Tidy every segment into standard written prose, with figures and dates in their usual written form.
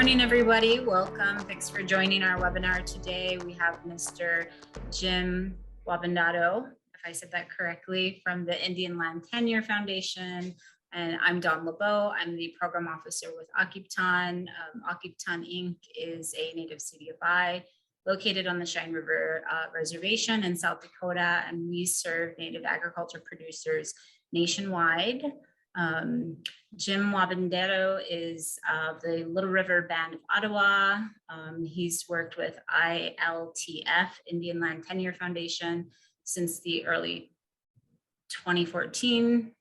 morning, everybody. Welcome. Thanks for joining our webinar today. We have Mr. Jim Wabindato, if I said that correctly, from the Indian Land Tenure Foundation. And I'm Dawn LeBeau. I'm the program officer with Occupton. Occupton Inc. is a native CDFI located on the Cheyenne River Reservation in South Dakota, and we serve native agriculture producers nationwide. Jim Wabindato is the Little River Band of Ottawa. He's worked with ILTF, Indian Land Tenure Foundation, since the early 2014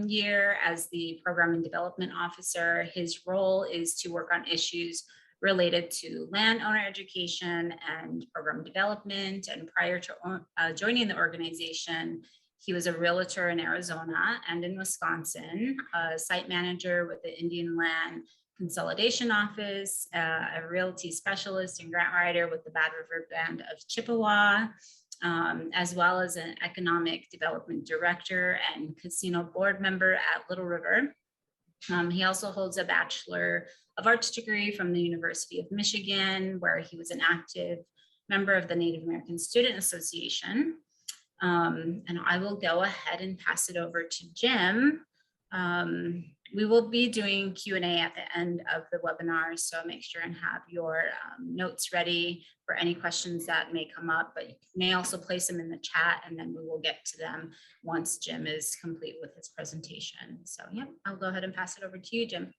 year as the Program and Development Officer. His role is to work on issues related to landowner education and program development. And prior to joining the organization, he was a realtor in Arizona and in Wisconsin, a site manager with the Indian Land Consolidation Office, a realty specialist and grant writer with the Bad River Band of Chippewa, as well as an economic development director and casino board member at Little River. He also holds a Bachelor of Arts degree from the University of Michigan, where he was an active member of the Native American Student Association. And I will go ahead and pass it over to Jim. We will be doing Q&A at the end of the webinar, so make sure and have your notes ready for any questions that may come up, but you may also place them in the chat and then we will get to them once Jim is complete with his presentation. So yeah, I'll go ahead and pass it over to you, Jim.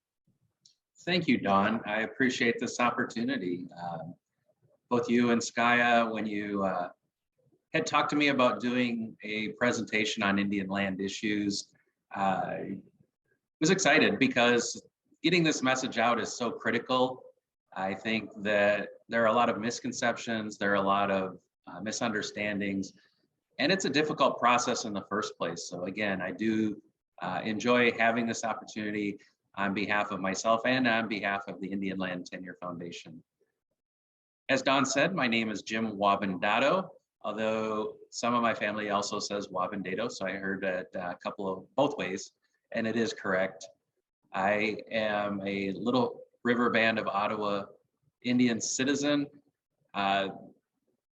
Thank you, Dawn. I appreciate this opportunity. Both you and Skya, when you had talked to me about doing a presentation on Indian land issues, I was excited because getting this message out is so critical. I think that there are a lot of misconceptions, there are a lot of misunderstandings, and it's a difficult process in the first place. So again, I do enjoy having this opportunity on behalf of myself and on behalf of the Indian Land Tenure Foundation. As Dawn said, my name is Jim Wabindato, although some of my family also says Wabindato, so I heard it a couple of both ways, and it is correct. I am a Little River Band of Ottawa Indian citizen, and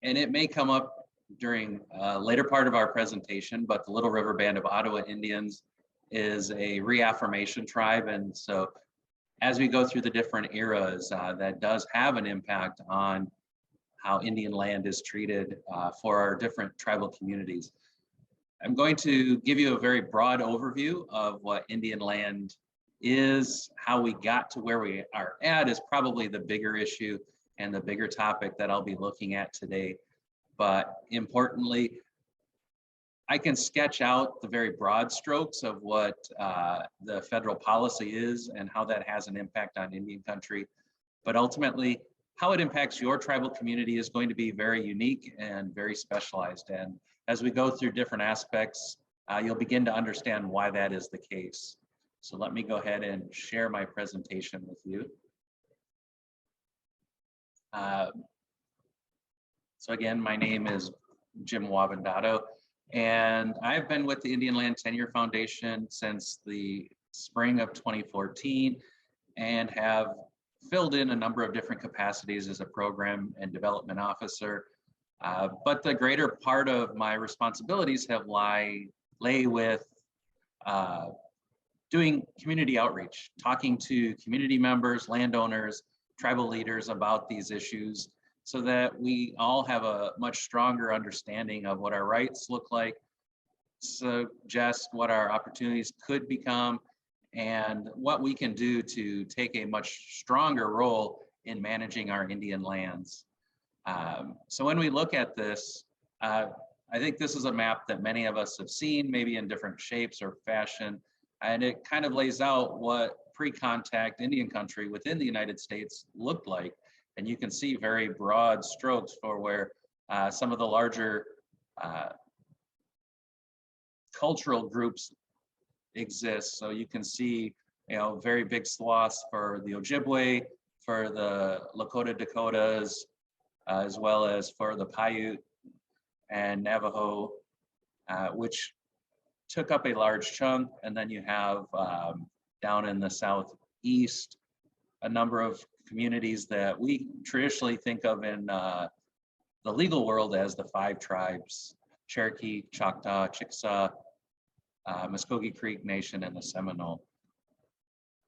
it may come up during a later part of our presentation, but the Little River Band of Ottawa Indians is a reaffirmation tribe, and so as we go through the different eras, that does have an impact on how Indian land is treated for our different tribal communities. I'm going to give you a very broad overview of what Indian land is. How we got to where we are at is probably the bigger issue and the bigger topic that I'll be looking at today. But importantly, I can sketch out the very broad strokes of what the federal policy is and how that has an impact on Indian country. But ultimately, how it impacts your tribal community is going to be very unique and very specialized. And as we go through different aspects, you'll begin to understand why that is the case. So let me go ahead and share my presentation with you. So again, my name is Jim Wabindato, and I've been with the Indian Land Tenure Foundation since the spring of 2014 and have filled in a number of different capacities as a program and development officer. But the greater part of my responsibilities have lay with doing community outreach, talking to community members, landowners, tribal leaders about these issues so that we all have a much stronger understanding of what our rights look like, suggest what our opportunities could become, and what we can do to take a much stronger role in managing our Indian lands. So when we look at this, I think this is a map that many of us have seen, maybe in different shapes or fashion, and it kind of lays out what pre-contact Indian country within the United States looked like. And you can see very broad strokes for where some of the larger cultural groups exist. So you can see, very big swaths for the Ojibwe, for the Lakota Dakotas, as well as for the Paiute and Navajo, which took up a large chunk. And then you have down in the southeast, a number of communities that we traditionally think of in the legal world as the 5 tribes: Cherokee, Choctaw, Chickasaw, Muskogee Creek Nation, and the Seminole.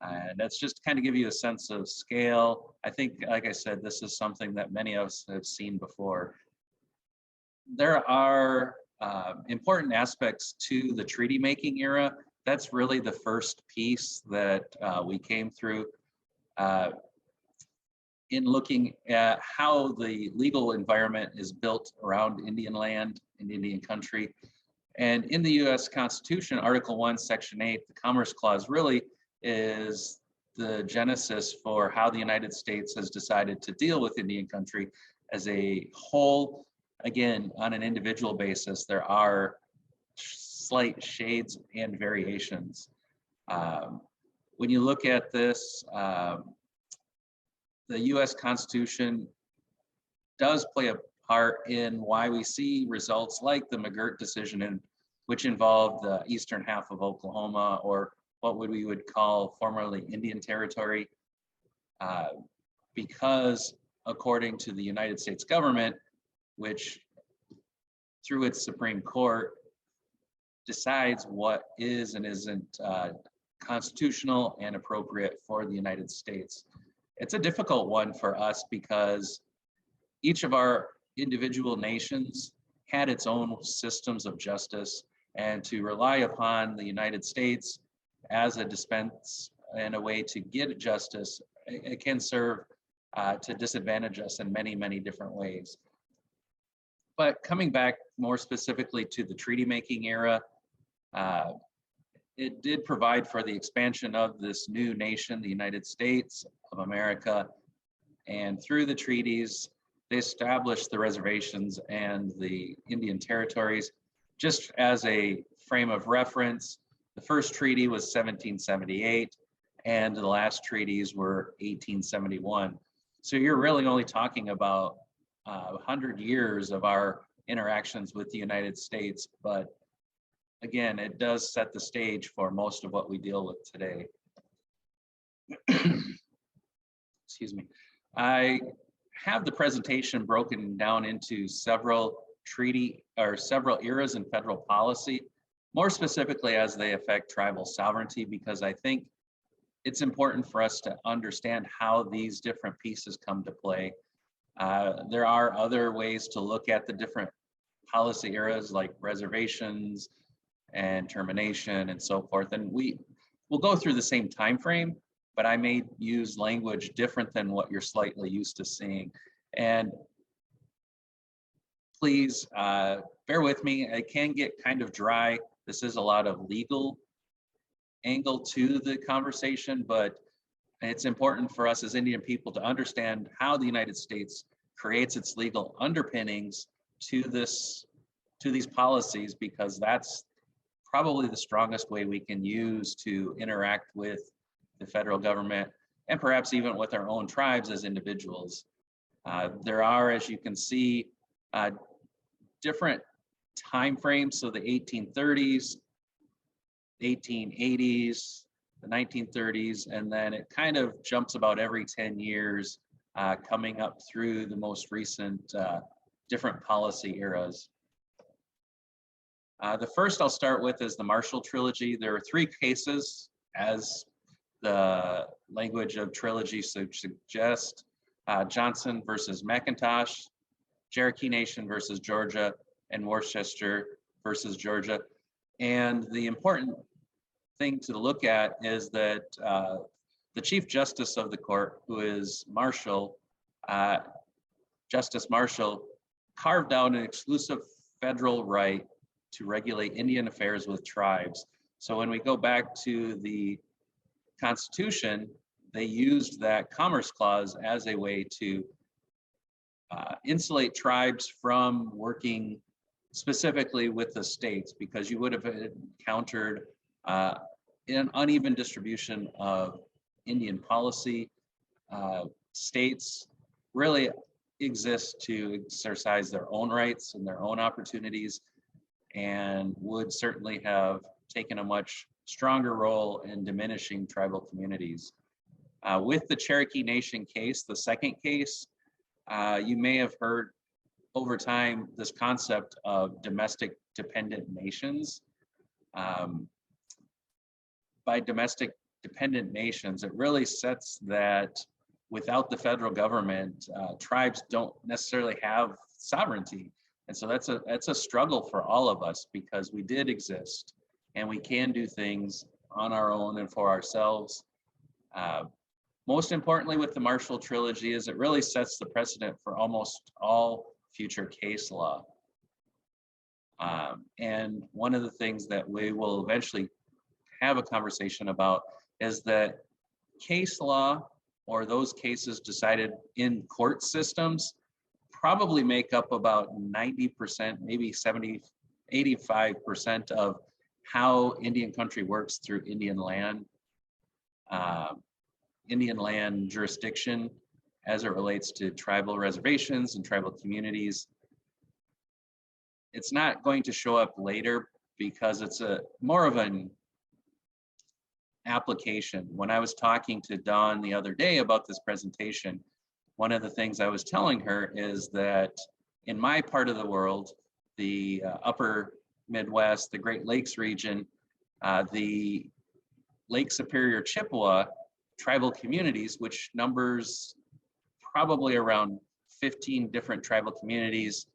And that's just to kind of give you a sense of scale. I think, like I said, this is something that many of us have seen before. There are important aspects to the treaty making era. That's really the first piece that we came through in looking at how the legal environment is built around Indian land and Indian country. And in the US Constitution, Article 1, Section 8, the Commerce Clause really is the genesis for how the United States has decided to deal with Indian country as a whole. Again, on an individual basis, there are slight shades and variations. When you look at this, the US Constitution does play a part in why we see results like the McGirt decision, which involved the eastern half of Oklahoma, or what we would call formerly Indian Territory, because according to the United States government, which through its Supreme Court decides what is and isn't constitutional and appropriate for the United States. It's a difficult one for us because each of our individual nations had its own systems of justice, and to rely upon the United States as a dispense and a way to get justice, it can serve to disadvantage us in many, many different ways. But coming back more specifically to the treaty making era, it did provide for the expansion of this new nation, the United States of America. And through the treaties, they established the reservations and the Indian territories. Just as a frame of reference, the first treaty was 1778, and the last treaties were 1871. So you're really only talking about 100 years of our interactions with the United States, but again, it does set the stage for most of what we deal with today. Excuse me. I have the presentation broken down into several several eras in federal policy, more specifically as they affect tribal sovereignty, because I think it's important for us to understand how these different pieces come to play. There are other ways to look at the different policy eras, like reservations and termination and so forth. And we'll go through the same time frame, but I may use language different than what you're slightly used to seeing. And please bear with me. It can get kind of dry. This is a lot of legal angle to the conversation, but it's important for us as Indian people to understand how the United States creates its legal underpinnings to these policies, because that's probably the strongest way we can use to interact with the federal government and perhaps even with our own tribes as individuals. There are, as you can see, different time frames. So the 1830s, 1880s, the 1930s, and then it kind of jumps about every 10 years, coming up through the most recent different policy eras. The first I'll start with is the Marshall Trilogy. There are 3 cases, as the language of trilogy suggests: Johnson versus McIntosh, Cherokee Nation versus Georgia, and Worcester versus Georgia. And the important thing to look at is that the Chief Justice of the court, who is Marshall, Justice Marshall, carved out an exclusive federal right to regulate Indian affairs with tribes. So when we go back to the Constitution, they used that Commerce Clause as a way to insulate tribes from working specifically with the states, because you would have encountered an uneven distribution of Indian policy. States really exist to exercise their own rights and their own opportunities, and would certainly have taken a much stronger role in diminishing tribal communities. With the Cherokee Nation case, the second case, you may have heard over time this concept of domestic dependent nations. By domestic dependent nations, it really sets that without the federal government, tribes don't necessarily have sovereignty. And so that's a struggle for all of us, because we did exist and we can do things on our own and for ourselves. Most importantly with the Marshall Trilogy is it really sets the precedent for almost all future case law. And one of the things that we will eventually have a conversation about is that case law, or those cases decided in court systems, probably make up about 90%, maybe 70, 85% of how Indian country works through Indian land jurisdiction as it relates to tribal reservations and tribal communities. It's not going to show up later because it's more of an application. When I was talking to Dawn the other day about this presentation, one of the things I was telling her is that in my part of the world, the upper Midwest, the Great Lakes region, the Lake Superior Chippewa tribal communities, which numbers probably around 15 different tribal communities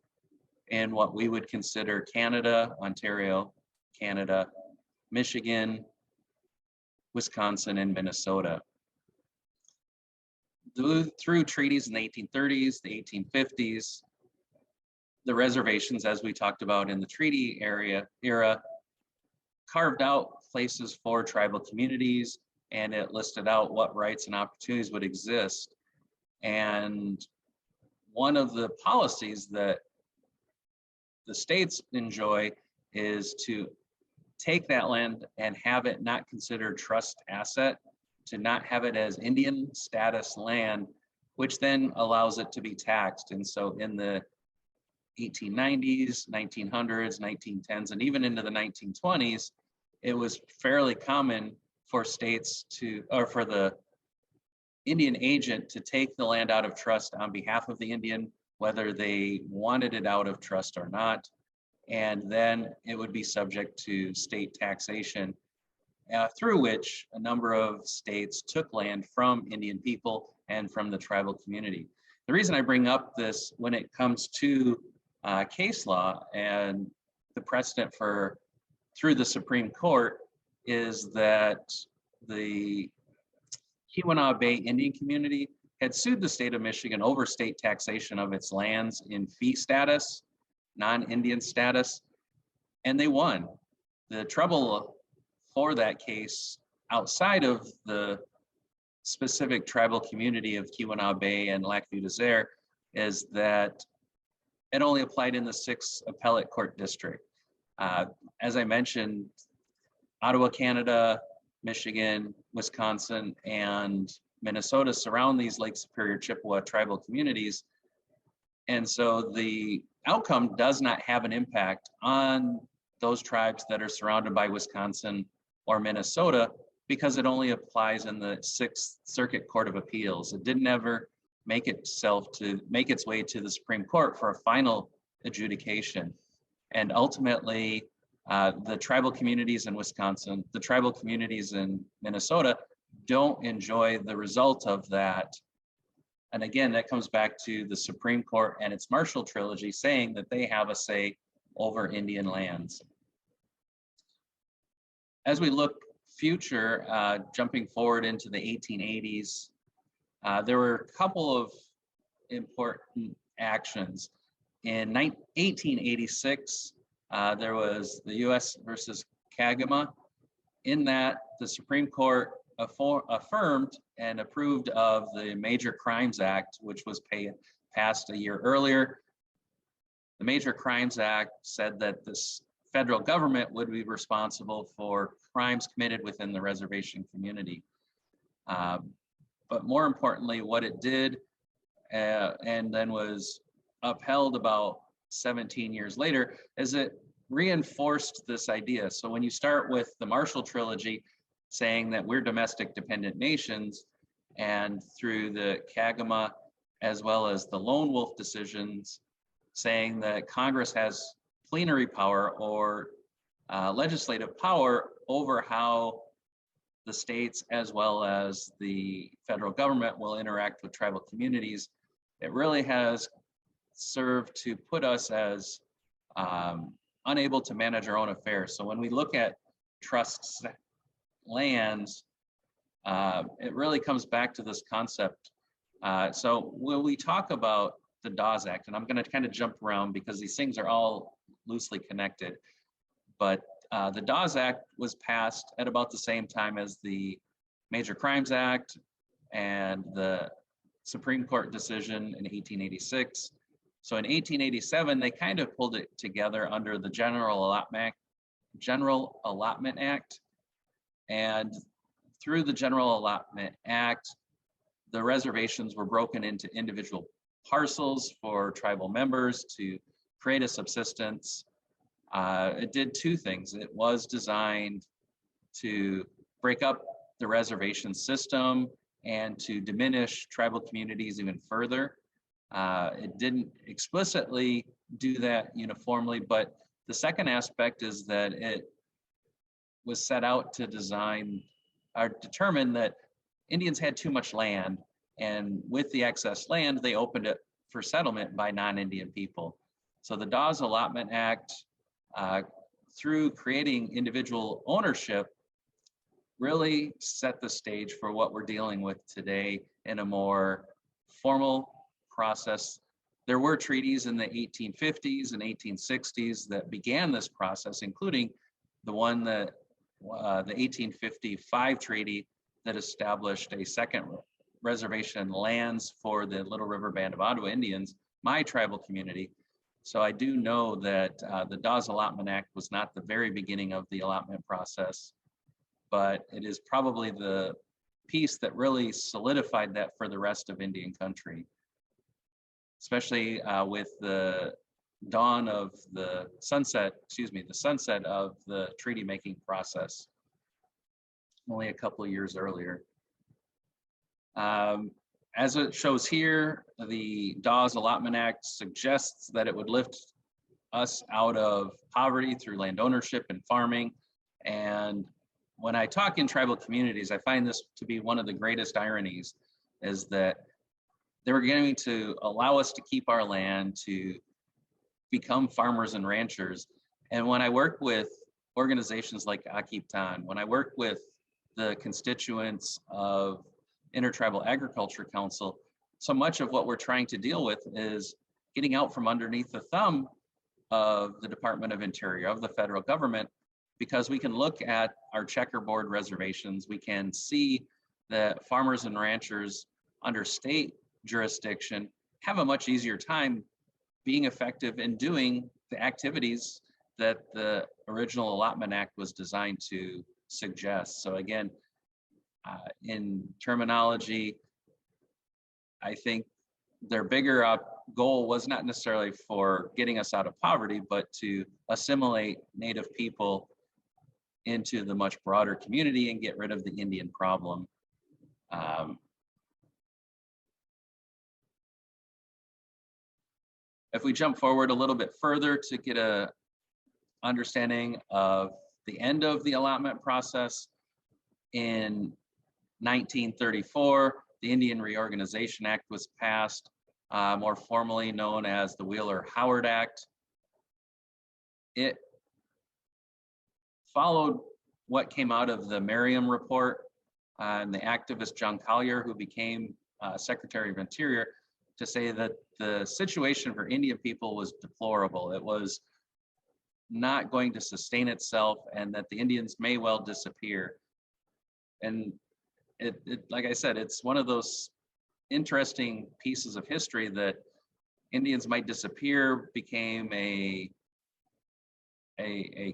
in what we would consider Canada, Ontario, Canada, Michigan, Wisconsin, and Minnesota. Through treaties in the 1830s, the 1850s, the reservations, as we talked about in the treaty era, carved out places for tribal communities, and it listed out what rights and opportunities would exist. And one of the policies that the states enjoy is to take that land and have it not considered trust asset, to not have it as Indian status land, which then allows it to be taxed. And so in the 1890s, 1900s, 1910s, and even into the 1920s, it was fairly common for states to, or for the Indian agent to take the land out of trust on behalf of the Indian, whether they wanted it out of trust or not. And then it would be subject to state taxation, through which a number of states took land from Indian people and from the tribal community. The reason I bring up this when it comes to case law and the precedent for through the Supreme Court is that the Keweenaw Bay Indian community had sued the state of Michigan over state taxation of its lands in fee status, non-Indian status, and they won. The trouble for that case outside of the specific tribal community of Keweenaw Bay and Lac Vieux Desert is that it only applied in the 6th appellate court district. As I mentioned, Ottawa, Canada, Michigan, Wisconsin, and Minnesota surround these Lake Superior Chippewa tribal communities. And so the outcome does not have an impact on those tribes that are surrounded by Wisconsin or Minnesota because it only applies in the 6th Circuit Court of Appeals. It didn't ever make its way to the Supreme Court for a final adjudication. And ultimately, the tribal communities in Wisconsin, the tribal communities in Minnesota don't enjoy the result of that. And again, that comes back to the Supreme Court and its Marshall Trilogy saying that they have a say over Indian lands. As we look future, jumping forward into the 1880s, there were a couple of important actions. In 1886, there was the US versus Kagama. In that, the Supreme Court affirmed and approved of the Major Crimes Act, which was passed a year earlier. The Major Crimes Act said that this federal government would be responsible for crimes committed within the reservation community. But more importantly, what it did, and then was upheld about 17 years later, is it reinforced this idea. So when you start with the Marshall Trilogy saying that we're domestic dependent nations, and through the Kagama, as well as the Lone Wolf decisions, saying that Congress has plenary power or legislative power over how the states as well as the federal government will interact with tribal communities. It really has served to put us as unable to manage our own affairs. So when we look at trust lands, it really comes back to this concept. So when we talk about the Dawes Act, and I'm going to kind of jump around because these things are all loosely connected, but the Dawes Act was passed at about the same time as the Major Crimes Act and the Supreme Court decision in 1886. So in 1887, they kind of pulled it together under the General Allotment Act. And through the General Allotment Act, the reservations were broken into individual parcels for tribal members to create a subsistence. It did two things. It was designed to break up the reservation system and to diminish tribal communities even further. It didn't explicitly do that uniformly, but the second aspect is that it was set out to design or determine that Indians had too much land, and with the excess land, they opened it for settlement by non-Indian people. So the Dawes Allotment Act, through creating individual ownership, really set the stage for what we're dealing with today in a more formal process. There were treaties in the 1850s and 1860s that began this process, including the one that the 1855 treaty that established a second reservation lands for the Little River Band of Ottawa Indians, my tribal community. So I do know that the Dawes Allotment Act was not the very beginning of the allotment process, but it is probably the piece that really solidified that for the rest of Indian country, especially with the dawn of the sunset of the treaty making process only a couple of years earlier. As it shows here, the Dawes Allotment Act suggests that it would lift us out of poverty through land ownership and farming. And when I talk in tribal communities, I find this to be one of the greatest ironies, is that they were going to allow us to keep our land, to become farmers and ranchers. And when I work with organizations like Akiptan, when I work with the constituents of Intertribal Agriculture Council, so much of what we're trying to deal with is getting out from underneath the thumb of the Department of Interior, of the federal government, because we can look at our checkerboard reservations, we can see that farmers and ranchers under state jurisdiction have a much easier time being effective in doing the activities that the original Allotment Act was designed to suggest. So again, in terminology, I think their bigger goal was not necessarily for getting us out of poverty, but to assimilate Native people into the much broader community and get rid of the Indian problem. If we jump forward a little bit further to get a understanding of the end of the allotment process, in 1934, the Indian Reorganization Act was passed, more formally known as the Wheeler-Howard Act. It followed what came out of the Merriam Report and the activist John Collier, who became Secretary of Interior, to say that the situation for Indian people was deplorable. It was not going to sustain itself, and that the Indians may well disappear. And it like I said, it's one of those interesting pieces of history that Indians might disappear became a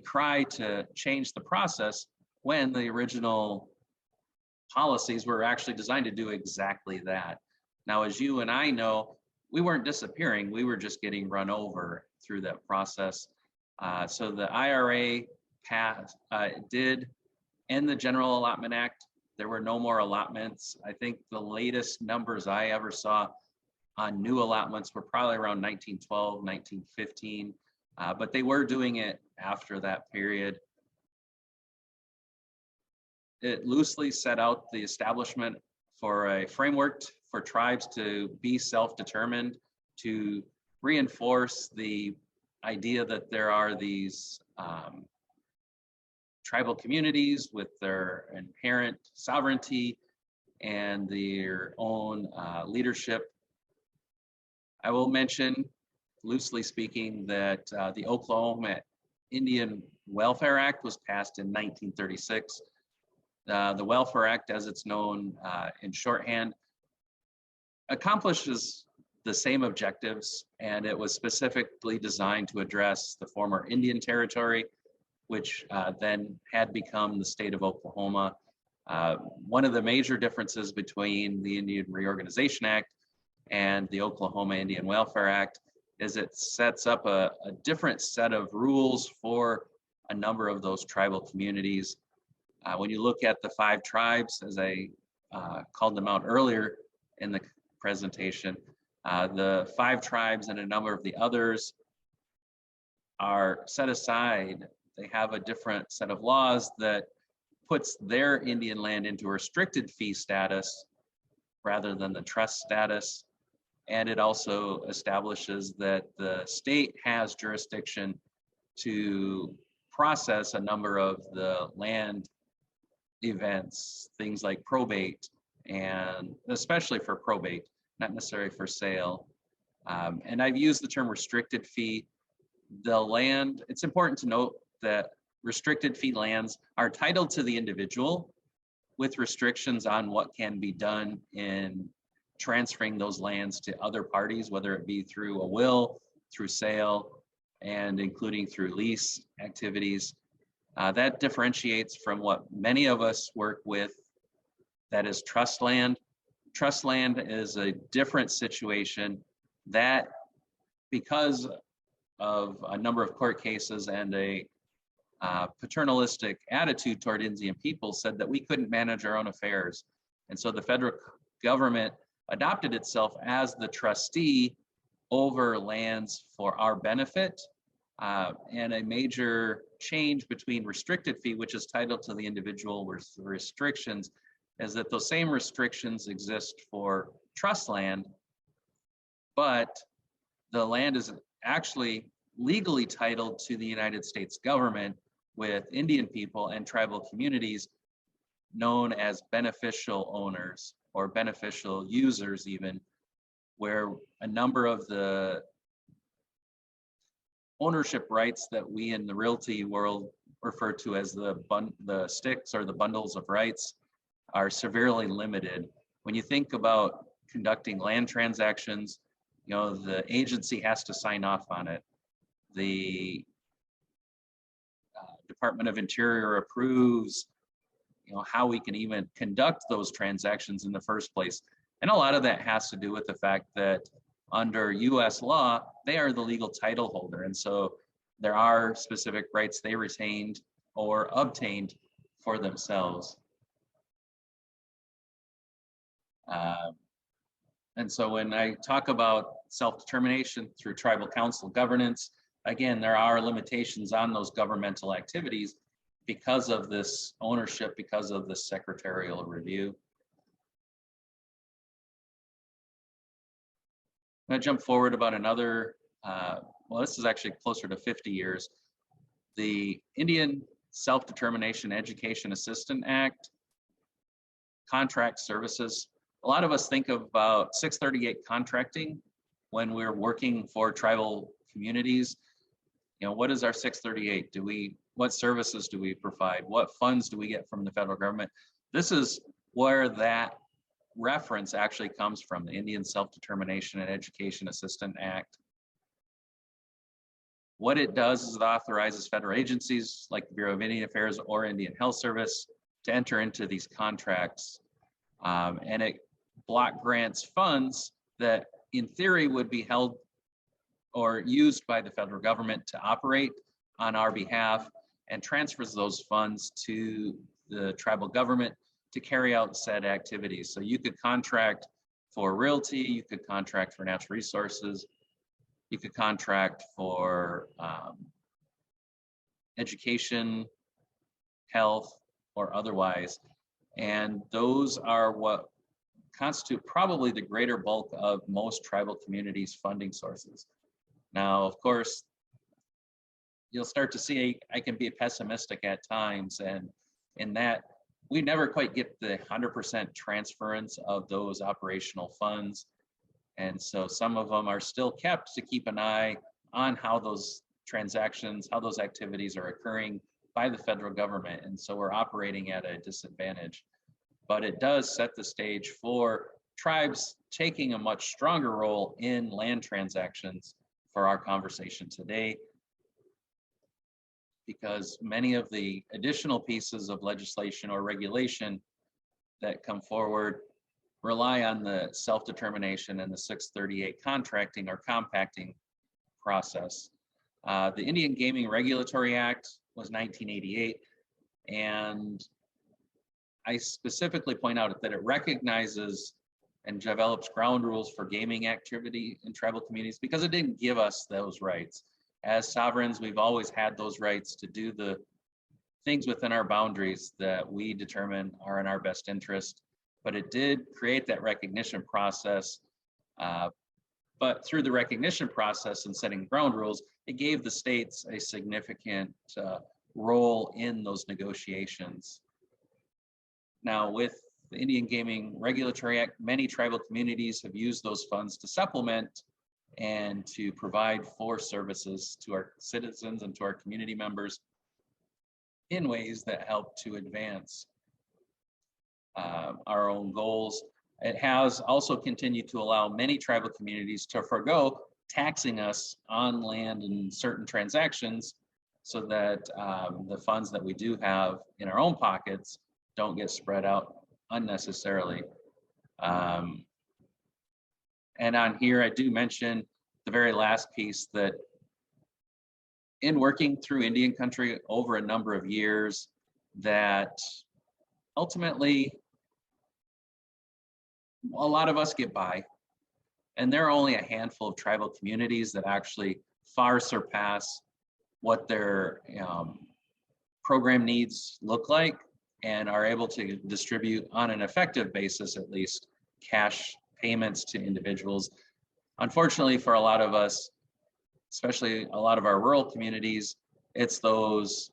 cry to change the process, when the original policies were actually designed to do exactly that. Now, as you and I know, we weren't disappearing, we were just getting run over through that process. So the IRA did end the General Allotment Act, There were no more allotments. I think the latest numbers I ever saw on new allotments were probably around 1912, 1915, but they were doing it after that period. It loosely set out the establishment for a framework for tribes to be self-determined, to reinforce the idea that there are these tribal communities with their inherent sovereignty and their own leadership. I will mention, loosely speaking, that the Oklahoma Indian Welfare Act was passed in 1936. The Welfare Act, as it's known in shorthand, accomplishes the same objectives, and it was specifically designed to address the former Indian Territory, which then had become the state of Oklahoma. One of the major differences between the Indian Reorganization Act and the Oklahoma Indian Welfare Act is it sets up a different set of rules for a number of those tribal communities. When you look at the 5 tribes, as I called them out earlier in the presentation, the 5 tribes and a number of the others are set aside. They have a different set of laws that puts their Indian land into restricted fee status rather than the trust status. And it also establishes that the state has jurisdiction to process a number of the land events, things like probate, and especially for probate, not necessarily for sale. And I've used the term restricted fee. The land, it's important to note that restricted fee lands are titled to the individual with restrictions on what can be done in transferring those lands to other parties, whether it be through a will, through sale, and including through lease activities. That differentiates from what many of us work with, that is trust land. Trust land is a different situation that, because of a number of court cases and a paternalistic attitude toward Indian people, said that we couldn't manage our own affairs. And so the federal government adopted itself as the trustee over lands for our benefit. And a major change between restricted fee, which is titled to the individual, with restrictions, is that those same restrictions exist for trust land, but the land is actually legally titled to the United States government, with Indian people and tribal communities known as beneficial owners or beneficial users even, where a number of the ownership rights that we in the realty world refer to as the sticks or the bundles of rights are severely limited. When you think about conducting land transactions, you know, the agency has to sign off on it. The Department of Interior approves, you know, how we can even conduct those transactions in the first place. And a lot of that has to do with the fact that under US law, they are the legal title holder. And so there are specific rights they retained or obtained for themselves. And so when I talk about self-determination through tribal council governance, again, there are limitations on those governmental activities because of this ownership, because of this secretarial review. I'm going to jump forward about another, well, this is actually closer to 50 years. The Indian Self-Determination Education Assistant Act, contract services. A lot of us think about 638 contracting when we're working for tribal communities. You know, what is our 638? What services do we provide? What funds do we get from the federal government? This is where that reference actually comes from, the Indian Self-Determination and Education Assistant Act. What it does is it authorizes federal agencies like the Bureau of Indian Affairs or Indian Health Service to enter into these contracts. And it block grants funds that in theory would be held or used by the federal government to operate on our behalf, and transfers those funds to the tribal government to carry out said activities. So you could contract for realty, you could contract for natural resources, you could contract for education, health, or otherwise. And those are what constitute probably the greater bulk of most tribal communities' funding sources. Now, of course, you'll start to see I can be pessimistic at times, and in that we never quite get the 100% transference of those operational funds. And so some of them are still kept to keep an eye on how those transactions, how those activities are occurring by the federal government. And so we're operating at a disadvantage. But it does set the stage for tribes taking a much stronger role in land transactions for our conversation today, because many of the additional pieces of legislation or regulation that come forward rely on the self-determination and the 638 contracting or compacting process. The Indian Gaming Regulatory Act was 1988, and I specifically point out that it recognizes and develops ground rules for gaming activity in tribal communities because it didn't give us those rights. As sovereigns, we've always had those rights to do the things within our boundaries that we determine are in our best interest. But it did create that recognition process. But through the recognition process and setting ground rules, it gave the states a significant role in those negotiations. Now, with the Indian Gaming Regulatory Act, many tribal communities have used those funds to supplement and to provide for services to our citizens and to our community members in ways that help to advance our own goals. It has also continued to allow many tribal communities to forego taxing us on land in certain transactions so that the funds that we do have in our own pockets don't get spread out unnecessarily. And on here, I do mention the very last piece that in working through Indian country over a number of years, that ultimately a lot of us get by, and there are only a handful of tribal communities that actually far surpass what their program needs look like and are able to distribute on an effective basis, at least, cash payments to individuals. Unfortunately, for a lot of us, especially a lot of our rural communities, it's those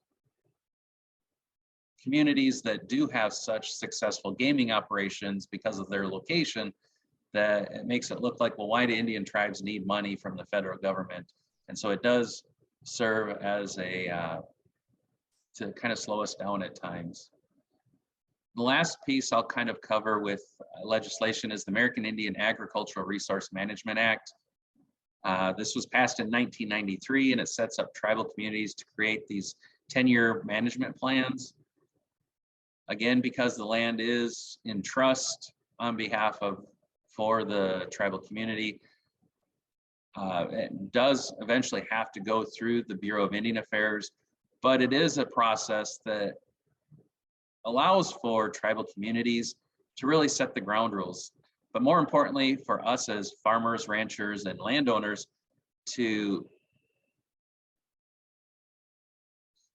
communities that do have such successful gaming operations because of their location that it makes it look like, well, why do Indian tribes need money from the federal government? And so it does serve as a, to kind of slow us down at times. The last piece I'll kind of cover with legislation is the American Indian Agricultural Resource Management Act. This was passed in 1993, and it sets up tribal communities to create these 10-year management plans. Again, because the land is in trust on behalf of, for the tribal community, it does eventually have to go through the Bureau of Indian Affairs, but it is a process that allows for tribal communities to really set the ground rules. But more importantly, for us as farmers, ranchers, and landowners to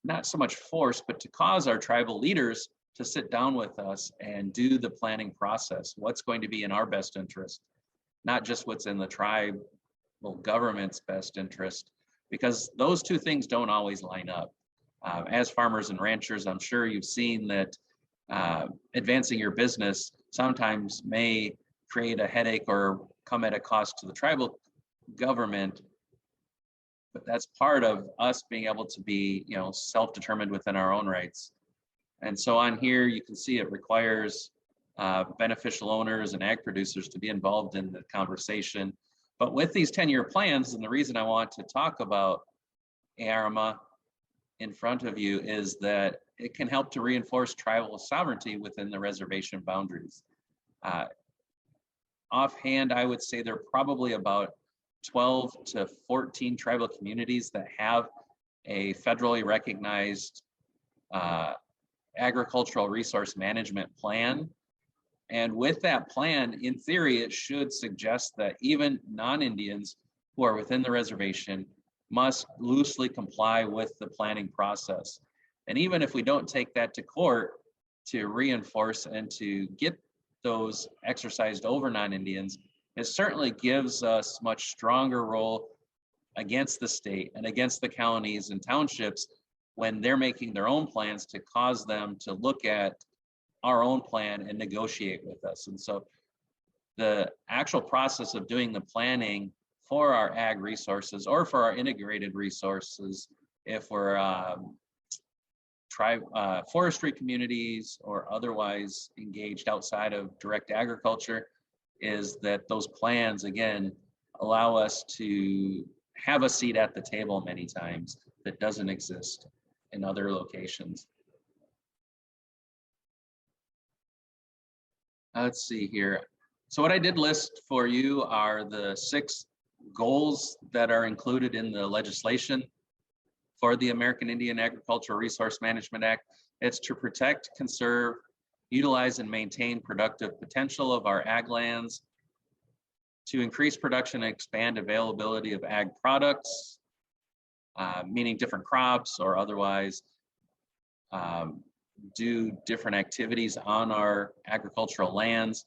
not so much force, but to cause our tribal leaders to sit down with us and do the planning process. What's going to be in our best interest, not just what's in the tribal government's best interest, because those two things don't always line up. As farmers and ranchers, I'm sure you've seen that advancing your business sometimes may create a headache or come at a cost to the tribal government, but that's part of us being able to be, self-determined within our own rights. And so on here, you can see it requires beneficial owners and ag producers to be involved in the conversation. But with these 10-year plans, and the reason I want to talk about ARMA in front of you is that it can help to reinforce tribal sovereignty within the reservation boundaries. Offhand, I would say there are probably about 12 to 14 tribal communities that have a federally recognized agricultural resource management plan. And with that plan, in theory, it should suggest that even non-Indians who are within the reservation must loosely comply with the planning process. And even if we don't take that to court to reinforce and to get those exercised over non-Indians, it certainly gives us much stronger role against the state and against the counties and townships when they're making their own plans to cause them to look at our own plan and negotiate with us. And so the actual process of doing the planning for our ag resources or for our integrated resources, if we're forestry communities or otherwise engaged outside of direct agriculture, is that those plans, again, allow us to have a seat at the table many times that doesn't exist in other locations. Let's see here. So what I did list for you are the 6 goals that are included in the legislation for the American Indian Agricultural Resource Management Act. It's to protect, conserve, utilize, and maintain productive potential of our ag lands, to increase production and expand availability of ag products, meaning different crops or otherwise do different activities on our agricultural lands,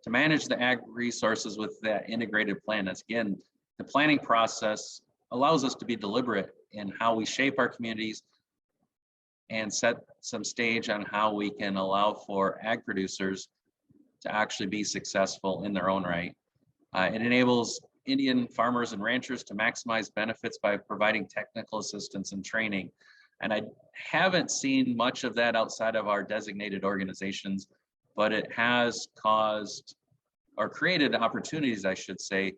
to manage the ag resources with that integrated plan. That's, again, the planning process allows us to be deliberate in how we shape our communities and set some stage on how we can allow for ag producers to actually be successful in their own right. It enables Indian farmers and ranchers to maximize benefits by providing technical assistance and training. And I haven't seen much of that outside of our designated organizations, but it has caused or created opportunities, I should say,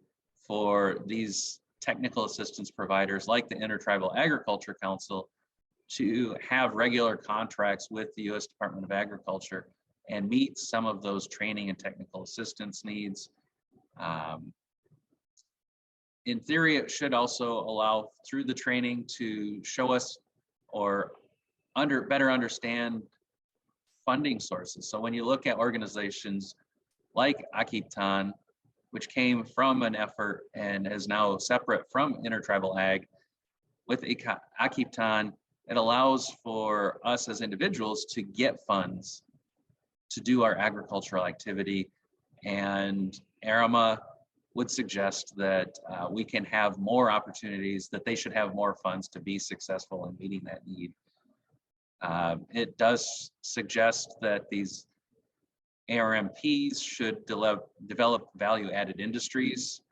for these technical assistance providers like the Intertribal Agriculture Council to have regular contracts with the U.S. Department of Agriculture and meet some of those training and technical assistance needs. In theory, it should also allow through the training to show us or better understand funding sources. So when you look at organizations like Akiptan, which came from an effort and is now separate from Intertribal Ag, with Akiptan, it allows for us as individuals to get funds to do our agricultural activity. And ARAMA would suggest that we can have more opportunities, that they should have more funds to be successful in meeting that need. It does suggest that these ARMPs should develop value-added industries.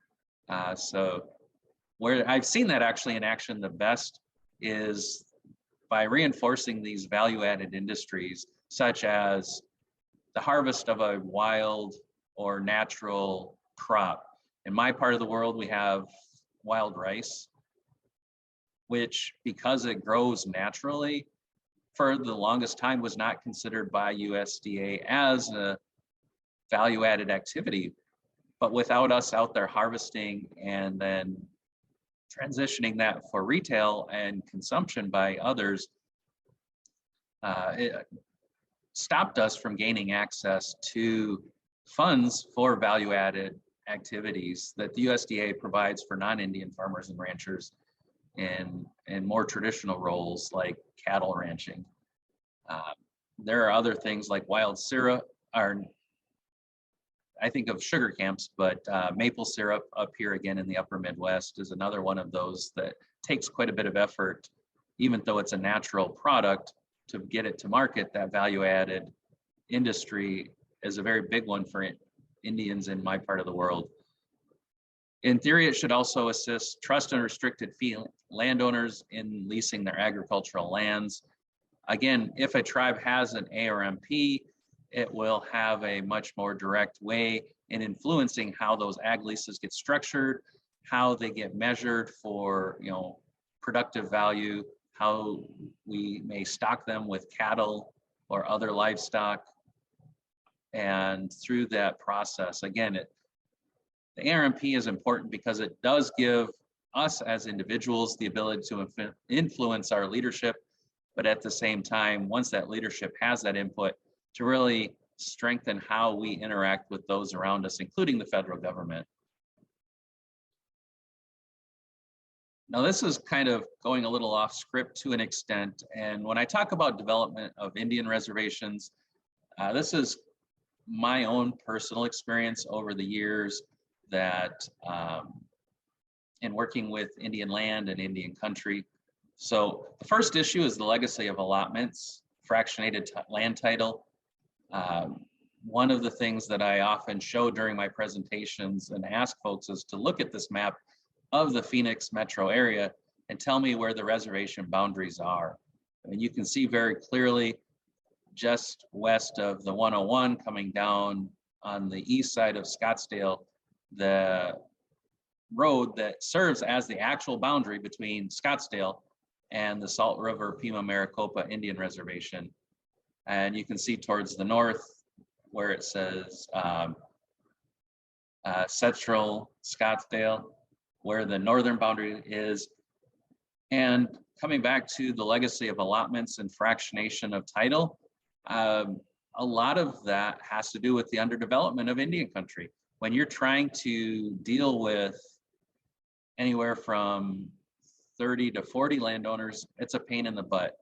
So where I've seen that actually in action the best is by reinforcing these value-added industries, such as the harvest of a wild or natural crop. In my part of the world, we have wild rice, which, because it grows naturally, for the longest time was not considered by USDA as a value-added activity. But without us out there harvesting and then transitioning that for retail and consumption by others, it stopped us from gaining access to funds for value-added activities that the USDA provides for non-Indian farmers and ranchers in more traditional roles like cattle ranching. There are other things like wild syrup, or I think of sugar camps, but maple syrup up here again in the upper Midwest is another one of those that takes quite a bit of effort, even though it's a natural product, to get it to market. That value-added industry is a very big one for Indians in my part of the world. In theory, it should also assist trust and restricted fee landowners in leasing their agricultural lands. Again, if a tribe has an ARMP, it will have a much more direct way in influencing how those ag leases get structured, how they get measured for, productive value, how we may stock them with cattle or other livestock. And through that process, again, the ARMP is important because it does give us as individuals the ability to influence our leadership but at the same time, once that leadership has that input, to really strengthen how we interact with those around us, including the federal government. Now, this is kind of going a little off script to an extent. And when I talk about development of Indian reservations, this is my own personal experience over the years that in working with Indian land and Indian country. So the first issue is the legacy of allotments, fractionated land title. One of the things that I often show during my presentations and ask folks is to look at this map of the Phoenix metro area and tell me where the reservation boundaries are. And you can see very clearly just west of the 101 coming down on the east side of Scottsdale, the road that serves as the actual boundary between Scottsdale and the Salt River Pima Maricopa Indian Reservation. And you can see towards the north where it says Central Scottsdale, where the northern boundary is. And coming back to the legacy of allotments and fractionation of title, a lot of that has to do with the underdevelopment of Indian country. When you're trying to deal with anywhere from 30 to 40 landowners, it's a pain in the butt.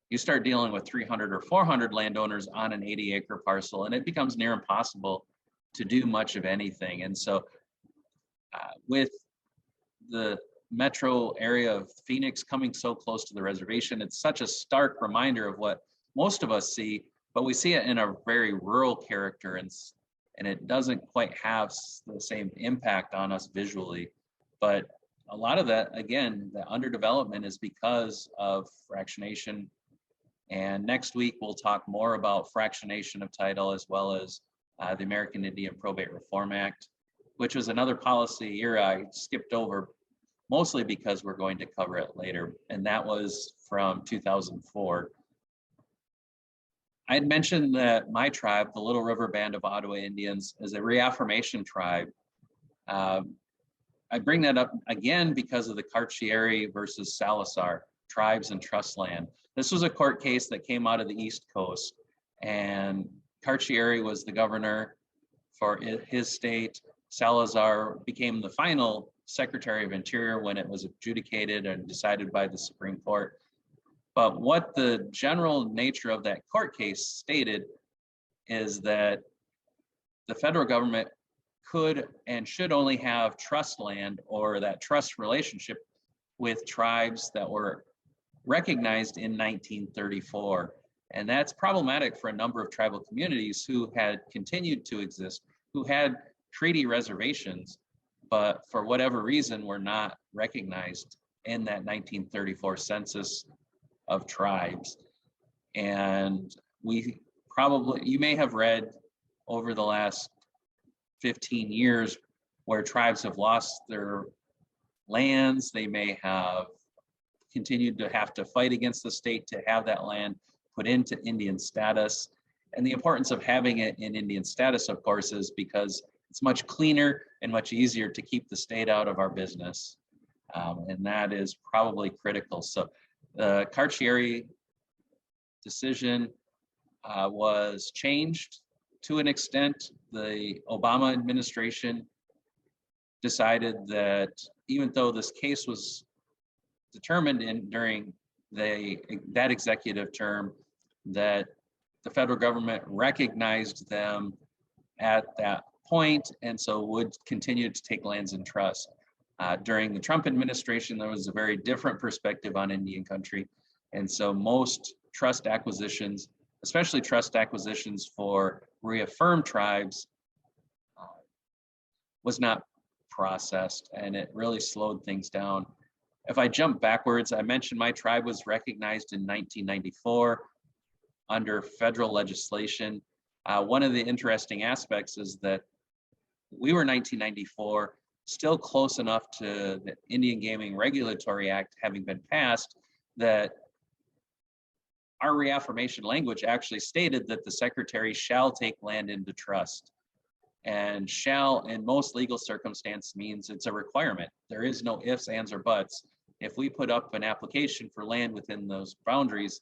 You start dealing with 300 or 400 landowners on an 80-acre parcel, and it becomes near impossible to do much of anything. And so with the metro area of Phoenix coming so close to the reservation, it's such a stark reminder of what most of us see, but we see it in a very rural character, and it doesn't quite have the same impact on us visually. But a lot of that, again, the underdevelopment is because of fractionation. And next week, we'll talk more about fractionation of title, as well as the American Indian Probate Reform Act, which was another policy era I skipped over, mostly because we're going to cover it later. And that was from 2004. I had mentioned that my tribe, the Little River Band of Ottawa Indians, is a reaffirmation tribe. I bring that up again because of the Carcieri versus Salazar tribes and trust land. This was a court case that came out of the East Coast, and Carcieri was the governor for his state. Salazar became the final Secretary of Interior when it was adjudicated and decided by the Supreme Court. But what the general nature of that court case stated is that the federal government could and should only have trust land or that trust relationship with tribes that were recognized in 1934. And that's problematic for a number of tribal communities who had continued to exist, who had treaty reservations, but for whatever reason were not recognized in that 1934 census of tribes. And you may have read over the last 15 years where tribes have lost their lands. They may have continued to have to fight against the state to have that land put into Indian status. And the importance of having it in Indian status, of course, is because it's much cleaner and much easier to keep the state out of our business. And that is probably critical. So the Carcieri decision was changed to an extent. The Obama administration decided that even though this case was determined during that executive term, that the federal government recognized them at that point, and so would continue to take lands in trust. During the Trump administration, there was a very different perspective on Indian country, and so most trust acquisitions, especially trust acquisitions for reaffirmed tribes, was not processed, and it really slowed things down. If I jump backwards, I mentioned my tribe was recognized in 1994 under federal legislation. One of the interesting aspects is that we were 1994, still close enough to the Indian Gaming Regulatory Act having been passed that our reaffirmation language actually stated that the secretary shall take land into trust. And shall in most legal circumstance means it's a requirement. There is no ifs, ands, or buts. If we put up an application for land within those boundaries,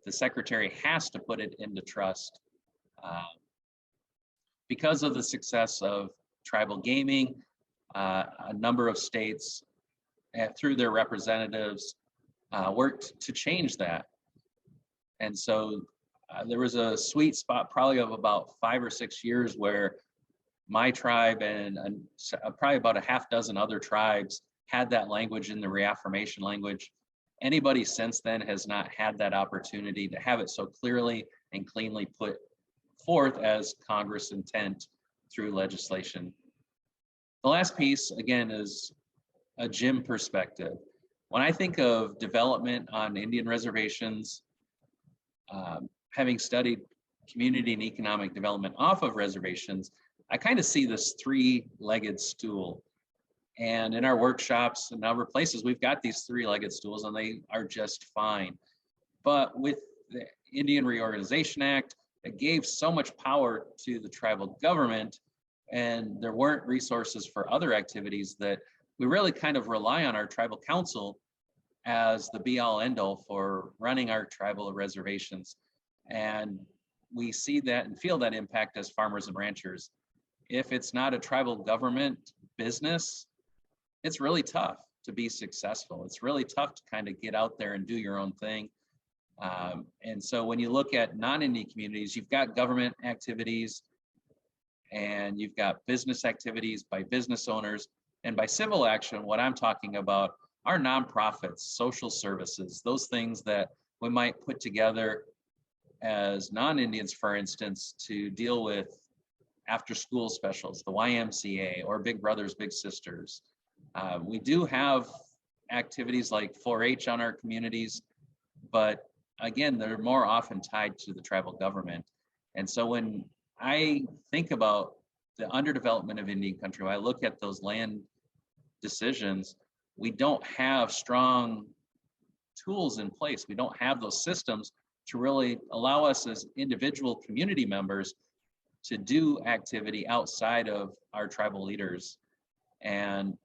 the secretary has to put it into trust. Because of the success of tribal gaming, a number of states, through their representatives, worked to change that. And so there was a sweet spot probably of about 5 or 6 years where my tribe and probably about a half dozen other tribes had that language in the reaffirmation language. Anybody since then has not had that opportunity to have it so clearly and cleanly put forth as Congress intent through legislation. The last piece, again, is a Jim perspective. When I think of development on Indian reservations, having studied community and economic development off of reservations, I kind of see this three-legged stool. And in our workshops and other places, we've got these three-legged stools and they are just fine. But with the Indian Reorganization Act, it gave so much power to the tribal government, and there weren't resources for other activities, that we really kind of rely on our tribal council as the be-all end-all for running our tribal reservations. And we see that and feel that impact as farmers and ranchers. If it's not a tribal government business, it's really tough to be successful. It's really tough to kind of get out there and do your own thing. And so when you look at non-Indian communities, you've got government activities and you've got business activities by business owners, and by civil action, what I'm talking about are nonprofits, social services, those things that we might put together as non-Indians, for instance, to deal with after school specials, the YMCA or Big Brothers, Big Sisters. We do have activities like 4-H on our communities, but again, they're more often tied to the tribal government. And so when I think about the underdevelopment of Indian country, when I look at those land decisions, we don't have strong tools in place. We don't have those systems to really allow us as individual community members to do activity outside of our tribal leaders. And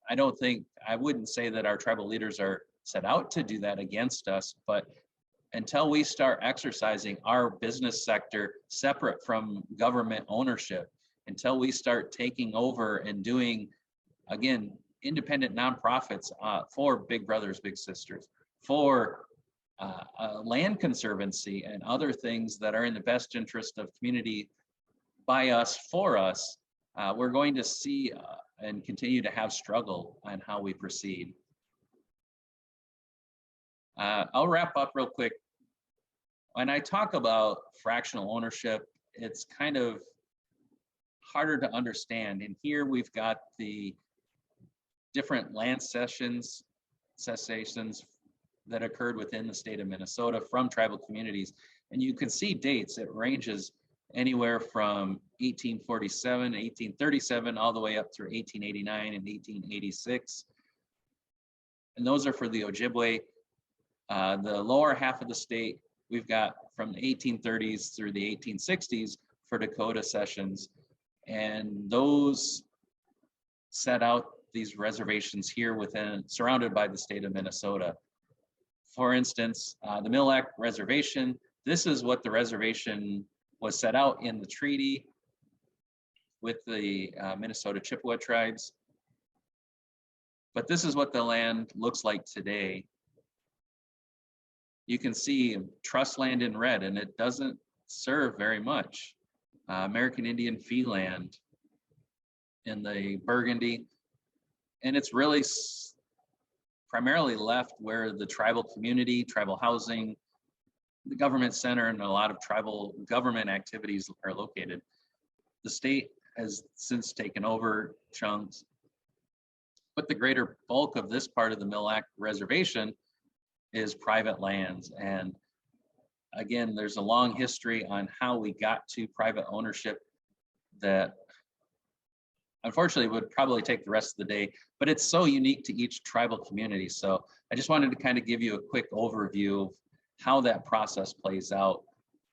I wouldn't say that our tribal leaders are set out to do that against us, but until we start exercising our business sector separate from government ownership, until we start taking over and doing, again, independent nonprofits for Big Brothers, Big Sisters, for land conservancy and other things that are in the best interest of community by us, for us, we're going to see and continue to have struggle on how we proceed. I'll wrap up real quick. When I talk about fractional ownership, it's kind of harder to understand. And here we've got the different land cessations that occurred within the state of Minnesota from tribal communities. And you can see dates. It ranges anywhere from 1847, 1837, all the way up through 1889 and 1886. And those are for the Ojibwe. The lower half of the state, we've got from the 1830s through the 1860s for Dakota cessions. And those set out these reservations here surrounded by the state of Minnesota. For instance, the Mille Lacs Reservation, this is what the reservation was set out in the treaty with the Minnesota Chippewa tribes. But this is what the land looks like today. You can see trust land in red, and it doesn't serve very much. American Indian fee land in the burgundy, and it's really primarily left where the tribal community, tribal housing, the government center, and a lot of tribal government activities are located. The state has since taken over chunks, but the greater bulk of this part of the Mille Lacs Reservation is private lands. And again, there's a long history on how we got to private ownership that unfortunately would probably take the rest of the day, but it's so unique to each tribal community. So I just wanted to kind of give you a quick overview of how that process plays out,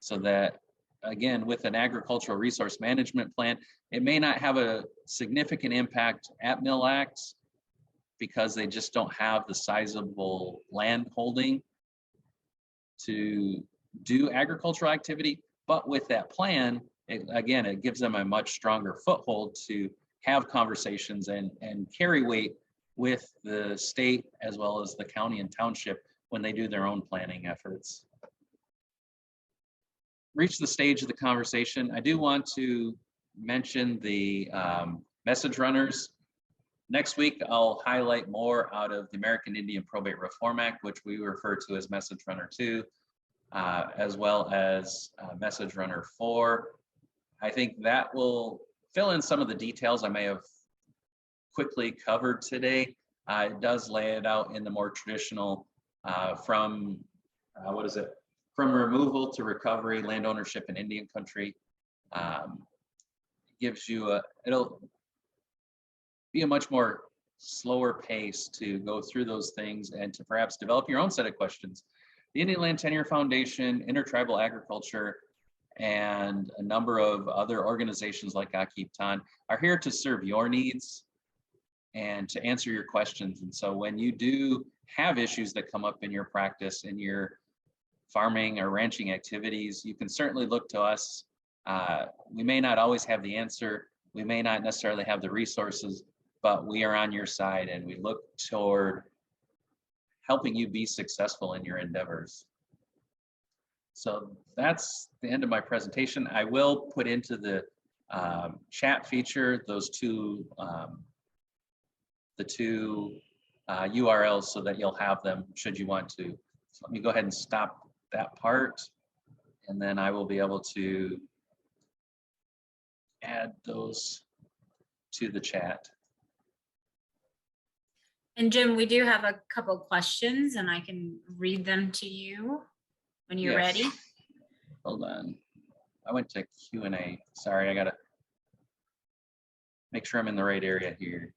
so that, again, with an agricultural resource management plan, it may not have a significant impact at Mille Lacs because they just don't have the sizable land holding to do agricultural activity, but with that plan, it gives them a much stronger foothold to have conversations and carry weight with the state as well as the county and township when they do their own planning efforts. Reach the stage of the conversation, I do want to mention the message runners. Next week, I'll highlight more out of the American Indian Probate Reform Act, which we refer to as Message Runner 2, as well as Message Runner 4. I think that will fill in some of the details I may have quickly covered today. It does lay it out in the more traditional from removal to recovery, land ownership in Indian country. Gives you it'll be a much more slower pace to go through those things and to perhaps develop your own set of questions. The Indian Land Tenure Foundation, Intertribal Agriculture, and a number of other organizations like Akiptan are here to serve your needs and to answer your questions. And so when you do have issues that come up in your practice, in your farming or ranching activities, you can certainly look to us. We may not always have the answer. We may not necessarily have the resources, but we are on your side and we look toward helping you be successful in your endeavors. So that's the end of my presentation. I will put into the chat feature those two, the two URLs so that you'll have them should you want to. So let me go ahead and stop that part, and then I will be able to add those to the chat. And Jim, we do have a couple questions and I can read them to you when you're ready. Hold on. I went to Q&A. Sorry, I gotta make sure I'm in the right area here.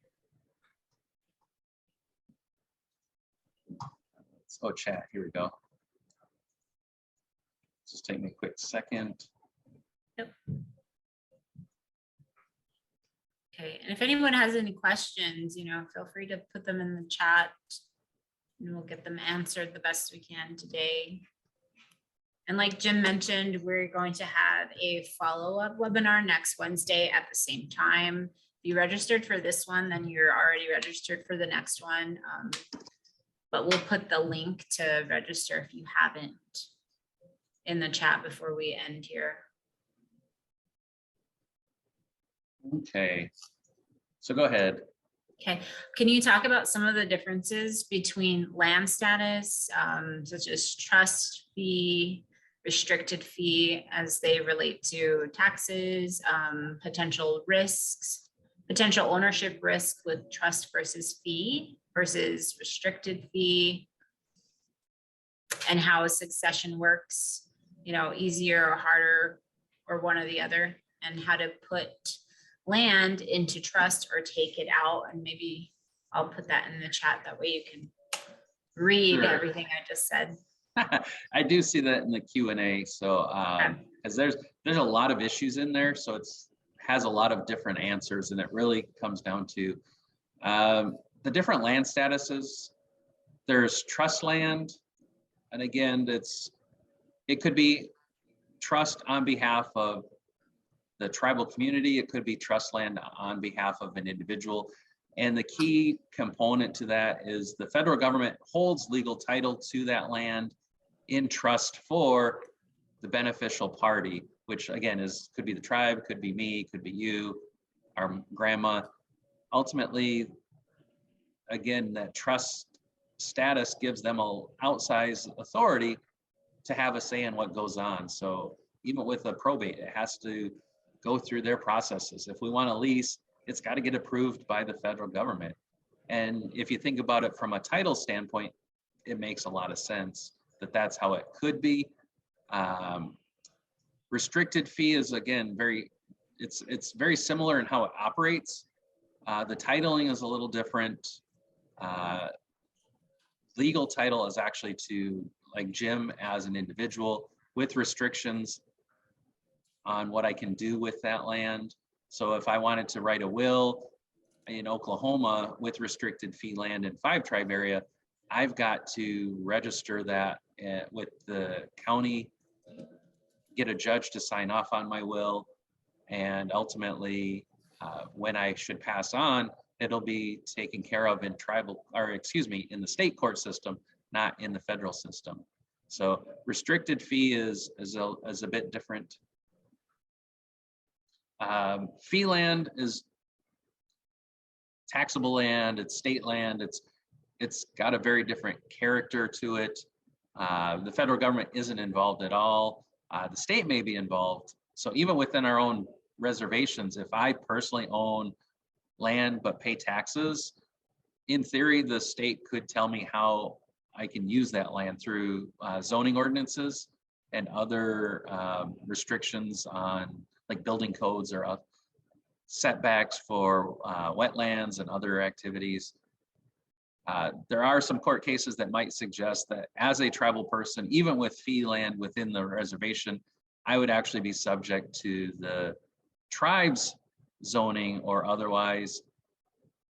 Let's go chat. Here we go. Just take me a quick second. Yep. Okay, and if anyone has any questions, feel free to put them in the chat and we'll get them answered the best we can today. And like Jim mentioned, we're going to have a follow-up webinar next Wednesday at the same time. If you registered for this one, then you're already registered for the next one. But we'll put the link to register if you haven't in the chat before we end here. Okay, so go ahead. Okay, can you talk about some of the differences between land status, such as trust fee, restricted fee, as they relate to taxes, potential risks, potential ownership risk with trust versus fee versus restricted fee, and how a succession works, easier or harder or one or the other, and how to put land into trust or take it out. And maybe I'll put that in the chat. That way you can read everything I just said. I do see that in the Q&A. So because there's a lot of issues in there, so it's has a lot of different answers, and it really comes down to the different land statuses. There's trust land, and again, it could be trust on behalf of the tribal community. It could be trust land on behalf of an individual. And the key component to that is the federal government holds legal title to that land in trust for the beneficial party, which again could be the tribe, could be me, could be you, our grandma. Ultimately, again, that trust status gives them an outsized authority to have a say in what goes on. So even with a probate, it has to go through their processes. If we want to lease, it's got to get approved by the federal government. And if you think about it from a title standpoint, it makes a lot of sense that that's how it could be. Restricted fee is, again, it's very similar in how it operates. The titling is a little different. Legal title is actually to, like Jim, as an individual with restrictions on what I can do with that land. So if I wanted to write a will in Oklahoma with restricted fee land in 5 tribe area, I've got to register that with the county, get a judge to sign off on my will, and ultimately, when I should pass on, it'll be taken care of in in the state court system, not in the federal system. So restricted fee is a bit different. Fee land is taxable land, it's state land, it's got a very different character to it. The federal government isn't involved at all. The state may be involved. So even within our own reservations, if I personally own land but pay taxes, in theory, the state could tell me how I can use that land through zoning ordinances and other restrictions on like building codes or setbacks for wetlands and other activities. There are some court cases that might suggest that as a tribal person, even with fee land within the reservation, I would actually be subject to the tribe's zoning or otherwise.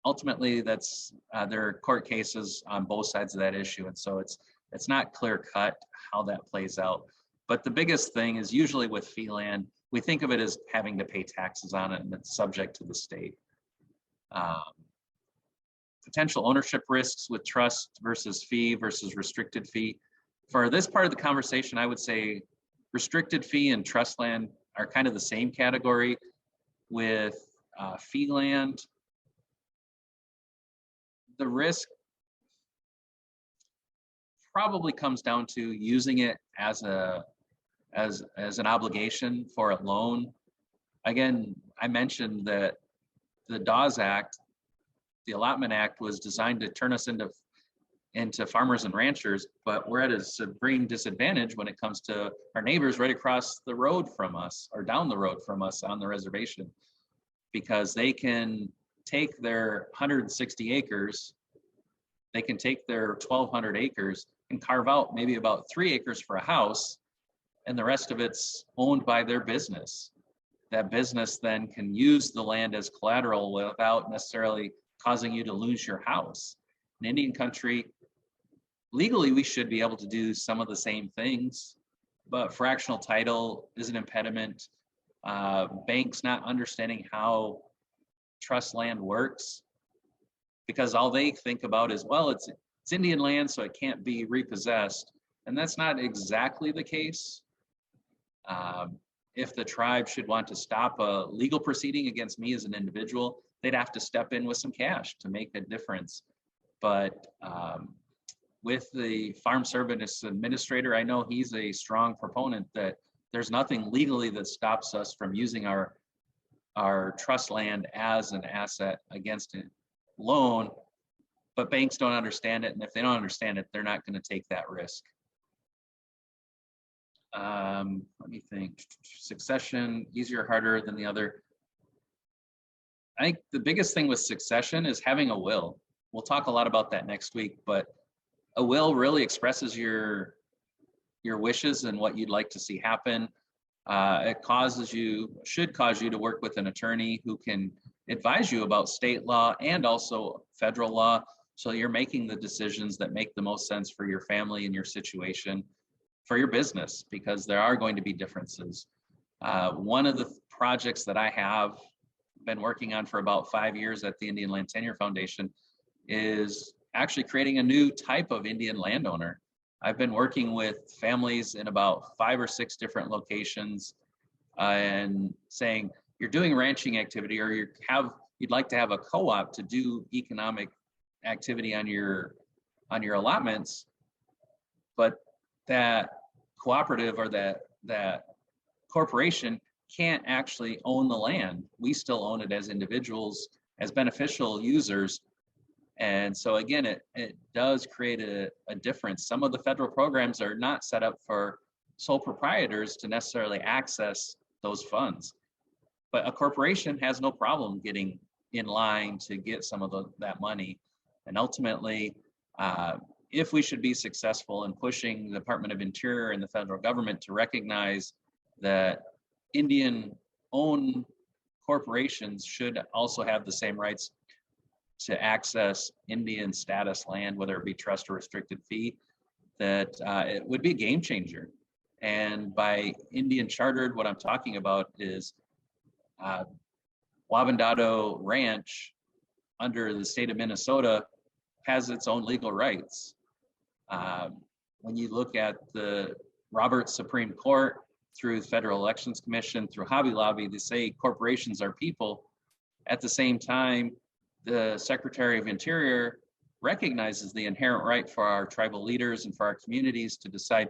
Ultimately, that's there are court cases on both sides of that issue, and so it's not clear cut how that plays out. But the biggest thing is usually with fee land, we think of it as having to pay taxes on it, and it's subject to the state. Potential ownership risks with trust versus fee versus restricted fee. For this part of the conversation, I would say restricted fee and trust land are kind of the same category. With fee land, the risk probably comes down to using it as an obligation for a loan. Again, I mentioned that the Dawes Act, the Allotment Act, was designed to turn us into farmers and ranchers, but we're at a supreme disadvantage when it comes to our neighbors right across the road from us or down the road from us on the reservation, because they can take their 160 acres, they can take their 1,200 acres and carve out maybe about 3 acres for a house, and the rest of it's owned by their business. That business then can use the land as collateral without necessarily causing you to lose your house. In Indian country, legally, we should be able to do some of the same things, but fractional title is an impediment. Banks not understanding how trust land works, because all they think about is, well, it's Indian land, so it can't be repossessed. And that's not exactly the case. If the tribe should want to stop a legal proceeding against me as an individual, they'd have to step in with some cash to make a difference. But with the Farm Service Administrator, I know he's a strong proponent that there's nothing legally that stops us from using our trust land as an asset against a loan, but banks don't understand it. And if they don't understand it, they're not going to take that risk. Let me think. Succession, easier, harder than the other. I think the biggest thing with succession is having a will. We'll talk a lot about that next week, but a will really expresses your wishes and what you'd like to see happen. It should cause you to work with an attorney who can advise you about state law and also federal law, so you're making the decisions that make the most sense for your family and your situation, for your business, because there are going to be differences. One of the projects that I have been working on for about 5 years at the Indian Land Tenure Foundation is actually creating a new type of Indian landowner. I've been working with families in about 5 or 6 different locations and saying, you're doing ranching activity, or you'd like to have a co-op to do economic activity on your allotments, but that cooperative or that corporation can't actually own the land. We still own it as individuals, as beneficial users. And so again, it does create a difference. Some of the federal programs are not set up for sole proprietors to necessarily access those funds, but a corporation has no problem getting in line to get some of that money. And ultimately, if we should be successful in pushing the Department of Interior and the federal government to recognize that Indian-owned corporations should also have the same rights to access Indian status land, whether it be trust or restricted fee, that it would be a game changer. And by Indian chartered, what I'm talking about is Wabindato Ranch under the state of Minnesota has its own legal rights. When you look at the Roberts Supreme Court, through the Federal Elections Commission, through Hobby Lobby, they say corporations are people. At the same time, the Secretary of Interior recognizes the inherent right for our tribal leaders and for our communities to decide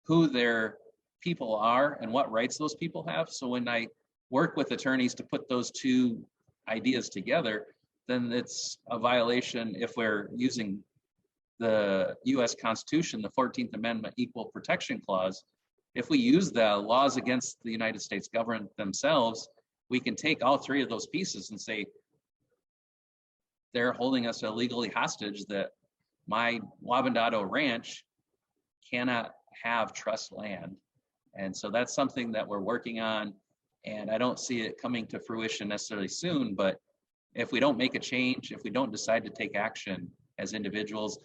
who their people are and what rights those people have. So when I work with attorneys to put those two ideas together, then it's a violation if we're using the US Constitution, the 14th Amendment Equal Protection Clause. If we use the laws against the United States government themselves, we can take all three of those pieces and say, they're holding us illegally hostage, that my Wabindato Ranch cannot have trust land. And so that's something that we're working on, and I don't see it coming to fruition necessarily soon, but if we don't make a change, if we don't decide to take action as individuals,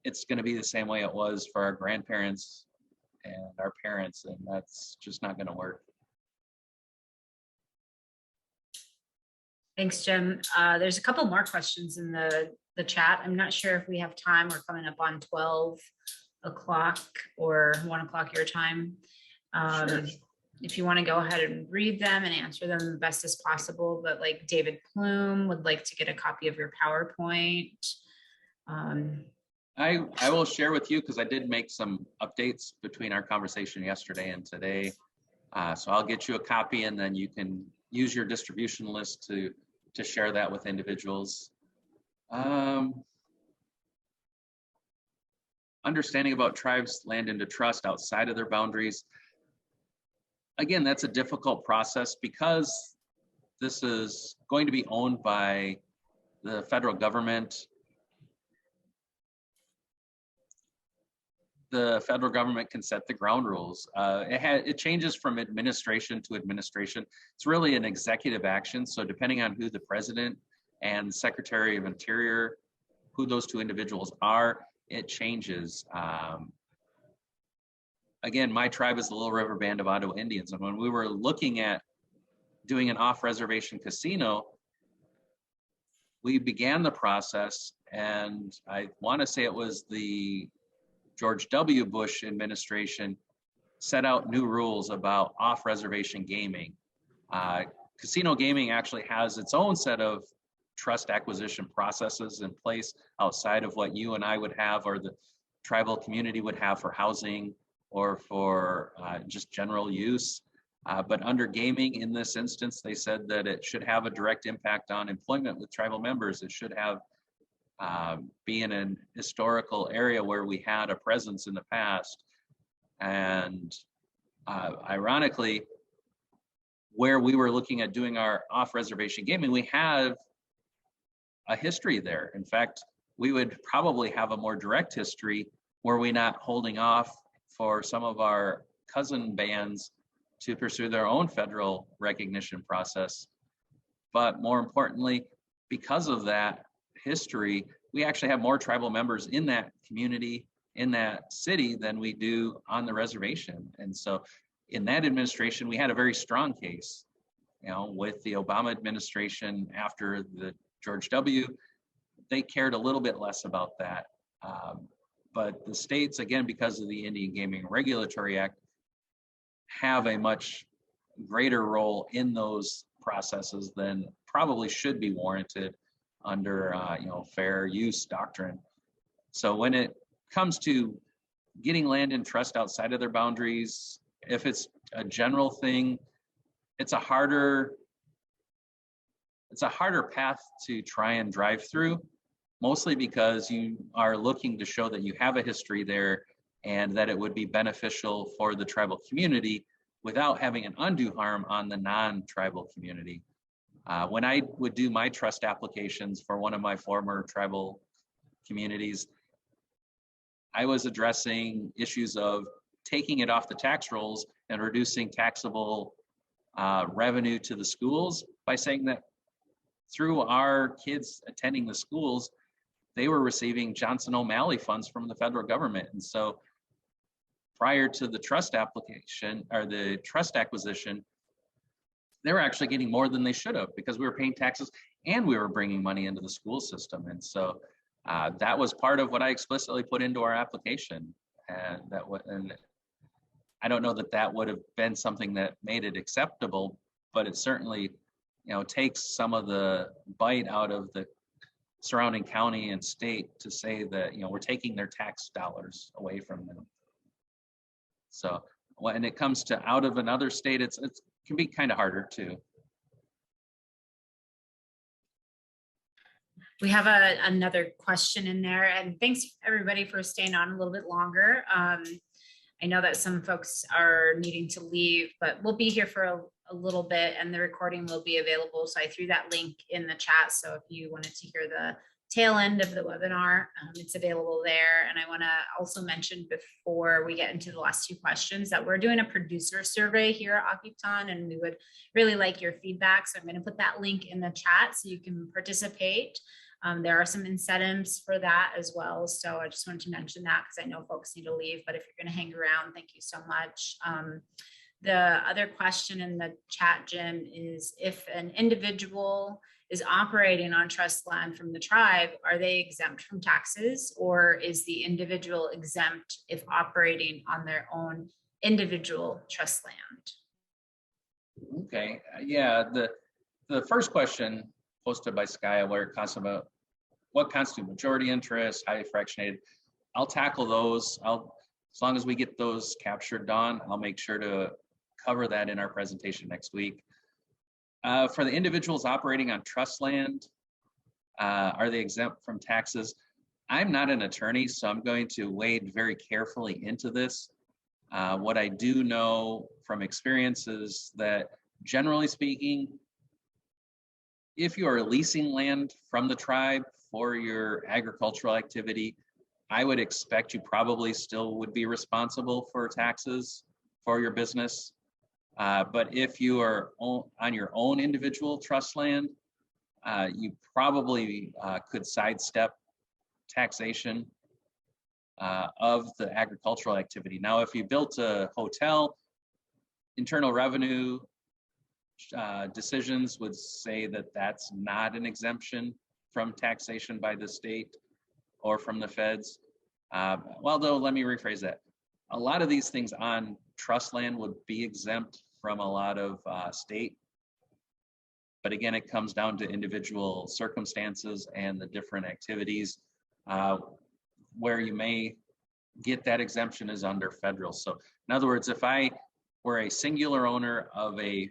it's going to be the same way it was for our grandparents and our parents, and that's just not going to work. Thanks, Jim. There's a couple more questions in the chat. I'm not sure if we have time. We're coming up on 12 o'clock or 1 o'clock your time. Sure. If you want to go ahead and read them and answer them the best as possible, but like David Plume would like to get a copy of your PowerPoint. I will share with you, because I did make some updates between our conversation yesterday and today. So I'll get you a copy, and then you can use your distribution list to share that with individuals. Understanding about tribes' land into trust outside of their boundaries. Again, that's a difficult process because this is going to be owned by the federal government. The federal government can set the ground rules. It changes from administration to administration. It's really an executive action. So depending on who the president and Secretary of Interior, who those two individuals are, it changes. Again, my tribe is the Little River Band of Ottawa Indians. And when we were looking at doing an off-reservation casino, we began the process, and I want to say it was the George W. Bush administration set out new rules about off-reservation gaming. Casino gaming actually has its own set of trust acquisition processes in place outside of what you and I would have, or the tribal community would have for housing or for just general use. But under gaming, in this instance, they said that it should have a direct impact on employment with tribal members. It should have be in an historical area where we had a presence in the past. And ironically, where we were looking at doing our off-reservation gaming, we have a history there. In fact, we would probably have a more direct history were we not holding off for some of our cousin bands to pursue their own federal recognition process. But more importantly, because of that history, we actually have more tribal members in that community, in that city, than we do on the reservation. And so in that administration, we had a very strong case. You know, with the Obama administration after the George W., they cared a little bit less about that. But the states, again, because of the Indian Gaming Regulatory Act, have a much greater role in those processes than probably should be warranted under fair use doctrine. So when it comes to getting land in trust outside of their boundaries, if it's a general thing, it's a harder path to try and drive through, mostly because you are looking to show that you have a history there and that it would be beneficial for the tribal community without having an undue harm on the non-tribal community. When I would do my trust applications for one of my former tribal communities, I was addressing issues of taking it off the tax rolls and reducing taxable revenue to the schools by saying that through our kids attending the schools, they were receiving Johnson O'Malley funds from the federal government. And so prior to the trust application or the trust acquisition, they were actually getting more than they should have because we were paying taxes and we were bringing money into the school system. And so that was part of what I explicitly put into our application. And I don't know that that would have been something that made it acceptable, but it certainly, takes some of the bite out of the surrounding county and state to say that, we're taking their tax dollars away from them. So when it comes to out of another state, it can be kind of harder too. We have another question in there, and thanks everybody for staying on a little bit longer. I know that some folks are needing to leave, but we'll be here for a little bit, and the recording will be available. So I threw that link in the chat. So if you wanted to hear the tail end of the webinar, it's available there. And I want to also mention before we get into the last two questions that we're doing a producer survey here at Occupton, and we would really like your feedback. So I'm going to put that link in the chat so you can participate. There are some incentives for that as well. So I just wanted to mention that because I know folks need to leave, but if you're going to hang around, thank you so much. The other question in the chat, Jim, is if an individual is operating on trust land from the tribe, are they exempt from taxes, or is the individual exempt if operating on their own individual trust land? Okay, yeah, the first question posted by Skya, where it talks about what constitutes majority interest, highly fractionated, I'll tackle those. As long as we get those captured, Dawn, I'll make sure to cover that in our presentation next week. For the individuals operating on trust land, are they exempt from taxes? I'm not an attorney, so I'm going to wade very carefully into this. What I do know from experience is that, generally speaking, if you are leasing land from the tribe for your agricultural activity, I would expect you probably still would be responsible for taxes for your business. But if you are on your own individual trust land, you probably could sidestep taxation of the agricultural activity. Now, if you built a hotel, Internal Revenue decisions would say that that's not an exemption from taxation by the state or from the feds. Well, though, let me rephrase that. A lot of these things on trust land would be exempt from a lot of state. But again, it comes down to individual circumstances and the different activities. Where you may get that exemption is under federal. So in other words, if I were a singular owner of a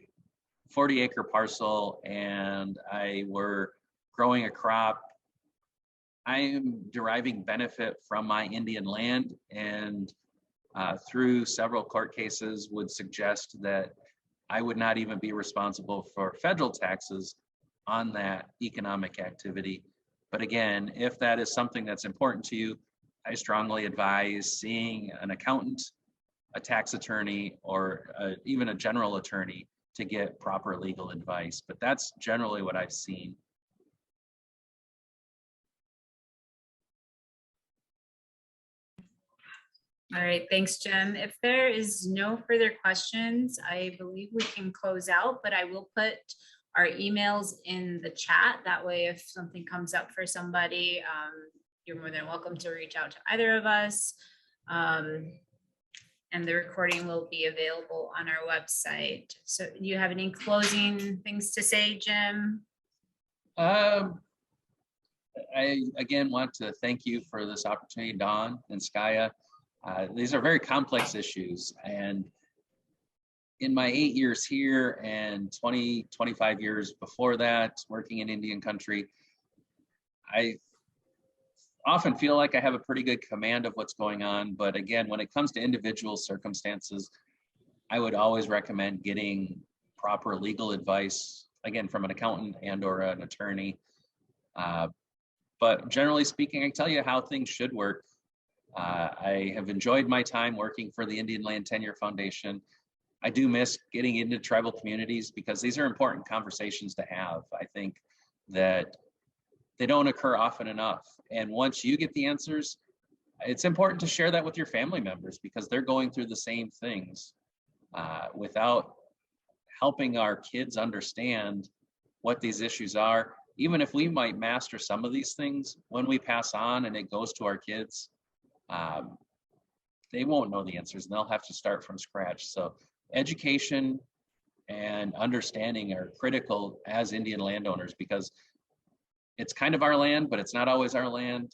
40-acre parcel and I were growing a crop, I am deriving benefit from my Indian land, and through several court cases would suggest that I would not even be responsible for federal taxes on that economic activity. But again, if that is something that's important to you, I strongly advise seeing an accountant, a tax attorney, or even a general attorney to get proper legal advice. But that's generally what I've seen. All right, thanks, Jim. If there is no further questions, I believe we can close out, but I will put our emails in the chat. That way, if something comes up for somebody, you're more than welcome to reach out to either of us. And the recording will be available on our website. So do you have any closing things to say, Jim? I again want to thank you for this opportunity, Dawn and Skya. These are very complex issues, and in my 8 years here and 25 years before that working in Indian country, I often feel like I have a pretty good command of what's going on. But again, when it comes to individual circumstances, I would always recommend getting proper legal advice, again, from an accountant and or an attorney. But generally speaking, I can tell you how things should work. I have enjoyed my time working for the Indian Land Tenure Foundation. I do miss getting into tribal communities because these are important conversations to have. I think that they don't occur often enough. And once you get the answers, it's important to share that with your family members because they're going through the same things. Without helping our kids understand what these issues are, even if we might master some of these things, when we pass on and it goes to our kids, they won't know the answers and they'll have to start from scratch. So education and understanding are critical as Indian landowners because it's kind of our land, but it's not always our land,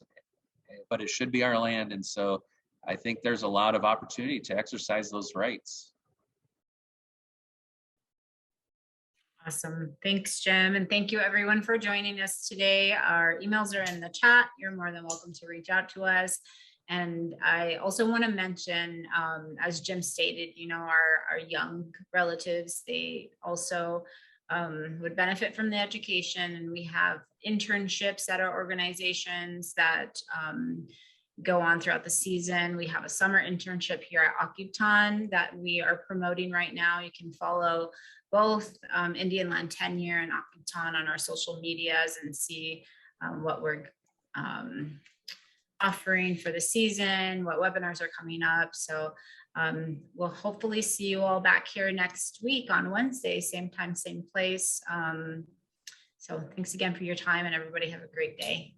but it should be our land. And so I think there's a lot of opportunity to exercise those rights. Awesome. Thanks, Jim. And thank you everyone for joining us today. Our emails are in the chat. You're more than welcome to reach out to us. And I also want to mention, as Jim stated, our young relatives, they also would benefit from the education. And we have internships at our organizations that go on throughout the season. We have a summer internship here at Occuton that we are promoting right now. You can follow both Indian Land Tenure and Occuton on our social medias and see what we're offering for the season, what webinars are coming up. So we'll hopefully see you all back here next week on Wednesday, same time, same place. So thanks again for your time and everybody have a great day.